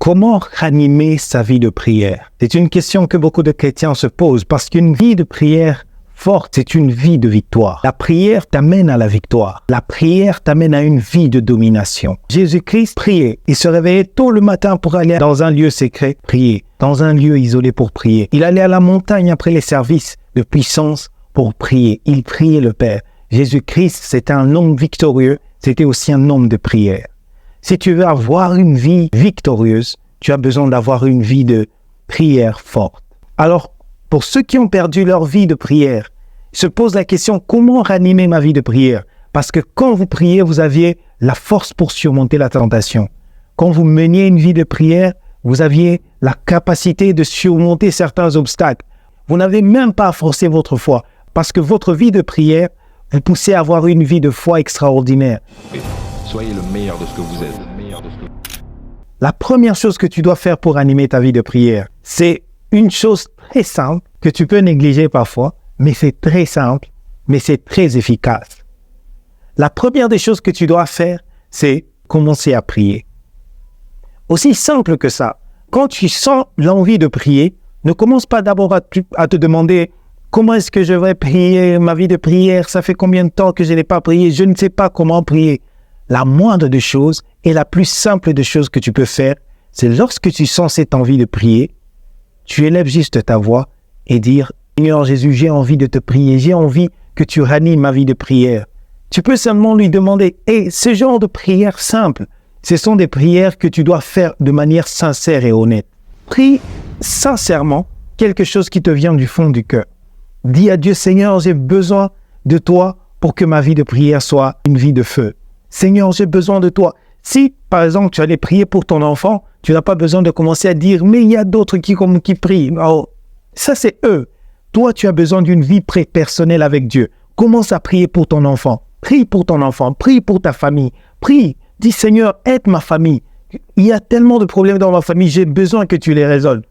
Comment ranimer sa vie de prière? C'est une question que beaucoup de chrétiens se posent parce qu'une vie de prière forte, c'est une vie de victoire. La prière t'amène à la victoire. La prière t'amène à une vie de domination. Jésus-Christ priait. Il se réveillait tôt le matin pour aller dans un lieu secret, prier. Dans un lieu isolé pour prier. Il allait à la montagne après les services de puissance pour prier. Il priait le Père. Jésus-Christ, c'était un homme victorieux. C'était aussi un homme de prière. Si tu veux avoir une vie victorieuse, tu as besoin d'avoir une vie de prière forte. Alors, pour ceux qui ont perdu leur vie de prière, se posent la question, comment ranimer ma vie de prière? Parce que quand vous priez, vous aviez la force pour surmonter la tentation. Quand vous meniez une vie de prière, vous aviez la capacité de surmonter certains obstacles. Vous n'avez même pas à forcer votre foi, parce que votre vie de prière vous poussez à avoir une vie de foi extraordinaire. Soyez le meilleur de ce que vous êtes. La première chose que tu dois faire pour animer ta vie de prière, c'est une chose très simple que tu peux négliger parfois, mais c'est très simple, mais c'est très efficace. La première des choses que tu dois faire, c'est commencer à prier. Aussi simple que ça. Quand tu sens l'envie de prier, ne commence pas d'abord à te demander comment est-ce que je vais prier ma vie de prière, ça fait combien de temps que je n'ai pas prié, je ne sais pas comment prier. La moindre des choses et la plus simple des choses que tu peux faire, c'est lorsque tu sens cette envie de prier, tu élèves juste ta voix et dire « Seigneur Jésus, j'ai envie de te prier, j'ai envie que tu ranimes ma vie de prière. » Tu peux seulement lui demander « Et ce genre de prières simples, ce sont des prières que tu dois faire de manière sincère et honnête. Prie sincèrement quelque chose qui te vient du fond du cœur. Dis à Dieu « Seigneur, j'ai besoin de toi pour que ma vie de prière soit une vie de feu. » Seigneur, j'ai besoin de toi. Si, par exemple, tu allais prier pour ton enfant, tu n'as pas besoin de commencer à dire « Mais il y a d'autres qui prient. » Oh, ça, c'est eux. Toi, tu as besoin d'une vie personnelle avec Dieu. Commence à prier pour ton enfant. Prie pour ton enfant. Prie pour ta famille. Prie. Dis « Seigneur, aide ma famille. Il y a tellement de problèmes dans ma famille. J'ai besoin que tu les résolves. »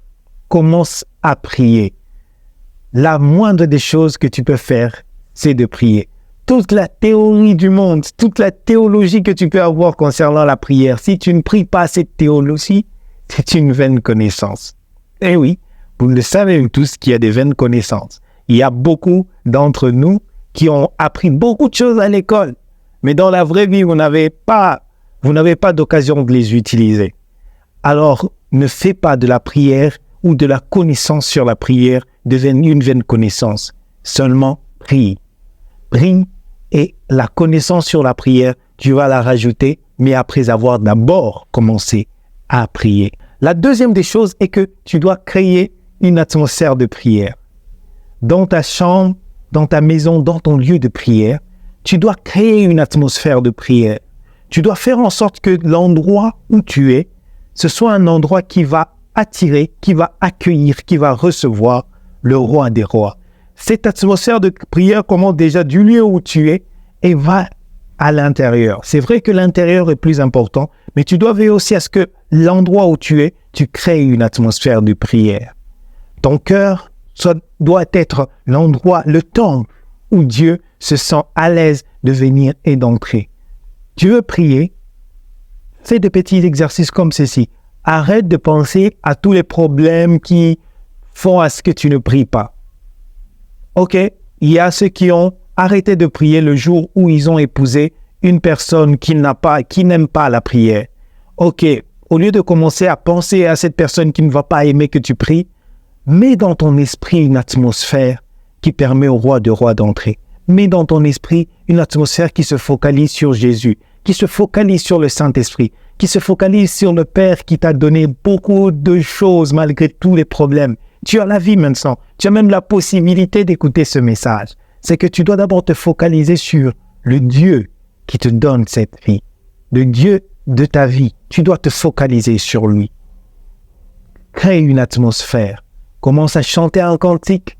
Commence à prier. La moindre des choses que tu peux faire, c'est de prier. Toute la théorie du monde, toute la théologie que tu peux avoir concernant la prière, si tu ne pries pas cette théologie, c'est une vaine connaissance. Eh oui, vous le savez tous qu'il y a des vaines connaissances. Il y a beaucoup d'entre nous qui ont appris beaucoup de choses à l'école, mais dans la vraie vie, vous n'avez pas d'occasion de les utiliser. Alors, ne fais pas de la prière ou de la connaissance sur la prière une vaine connaissance. Seulement, prie. Prie. Et la connaissance sur la prière, tu vas la rajouter, mais après avoir d'abord commencé à prier. La deuxième des choses est que tu dois créer une atmosphère de prière. Dans ta chambre, dans ta maison, dans ton lieu de prière, tu dois créer une atmosphère de prière. Tu dois faire en sorte que l'endroit où tu es, ce soit un endroit qui va attirer, qui va accueillir, qui va recevoir le roi des rois. Cette atmosphère de prière commence déjà du lieu où tu es et va à l'intérieur. C'est vrai que l'intérieur est plus important, mais tu dois veiller aussi à ce que l'endroit où tu es, tu crées une atmosphère de prière. Ton cœur doit être l'endroit, le temple où Dieu se sent à l'aise de venir et d'entrer. Tu veux prier? Fais de petits exercices comme ceci. Arrête de penser à tous les problèmes qui font à ce que tu ne pries pas. Ok, il y a ceux qui ont arrêté de prier le jour où ils ont épousé une personne qui n'aime pas la prière. Ok, au lieu de commencer à penser à cette personne qui ne va pas aimer que tu pries, mets dans ton esprit une atmosphère qui permet au roi de rois d'entrer. Mets dans ton esprit une atmosphère qui se focalise sur Jésus, qui se focalise sur le Saint-Esprit, qui se focalise sur le Père qui t'a donné beaucoup de choses malgré tous les problèmes. Tu as la vie maintenant. Tu as même la possibilité d'écouter ce message. C'est que tu dois d'abord te focaliser sur le Dieu qui te donne cette vie. Le Dieu de ta vie. Tu dois te focaliser sur lui. Crée une atmosphère. Commence à chanter un cantique.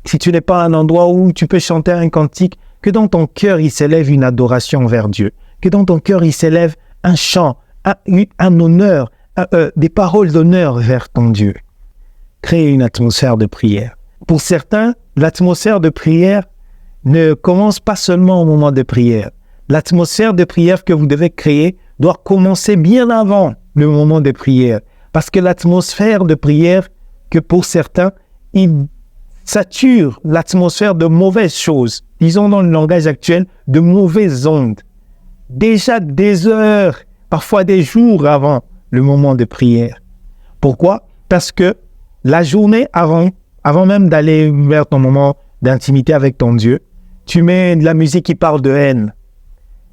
Si tu n'es pas à un endroit où tu peux chanter un cantique, que dans ton cœur il s'élève une adoration vers Dieu. Que dans ton cœur il s'élève un chant, un honneur, des paroles d'honneur vers ton Dieu. Créer une atmosphère de prière. Pour certains, l'atmosphère de prière ne commence pas seulement au moment de prière. L'atmosphère de prière que vous devez créer doit commencer bien avant le moment de prière. Parce que l'atmosphère de prière, que pour certains, il sature l'atmosphère de mauvaises choses. Disons dans le langage actuel, de mauvaises ondes. Déjà des heures, parfois des jours avant le moment de prière. Pourquoi? Parce que la journée avant même d'aller vers ton moment d'intimité avec ton Dieu, tu mets de la musique qui parle de haine.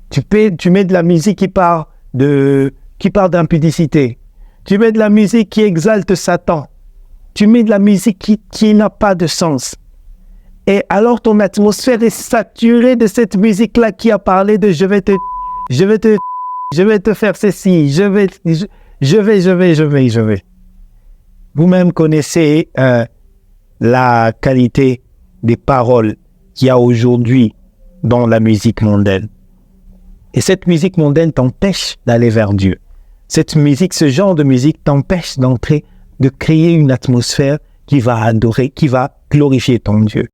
Tu mets de la musique qui parle d'impudicité. Tu mets de la musique qui exalte Satan. Tu mets de la musique qui n'a pas de sens. Et alors ton atmosphère est saturée de cette musique-là qui a parlé de je vais te faire ceci, je vais. Vous-même connaissez la qualité des paroles qu'il y a aujourd'hui dans la musique mondaine. Et cette musique mondaine t'empêche d'aller vers Dieu. Cette musique, ce genre de musique t'empêche d'entrer, de créer une atmosphère qui va adorer, qui va glorifier ton Dieu.